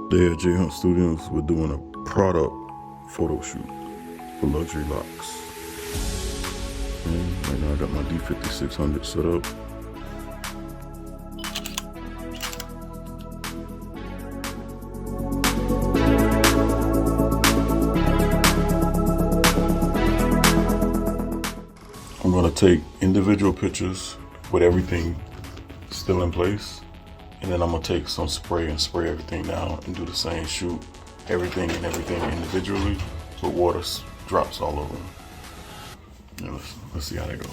There at jHunt Studios, we're doing a product photo shoot for luxury Locs. And right now I got my D5600 set up. I'm gonna take individual pictures with everything still in place. And then I'm gonna take some spray and spray everything down and do the same shoot, everything individually with water drops all over them. Yeah, let's see how they go.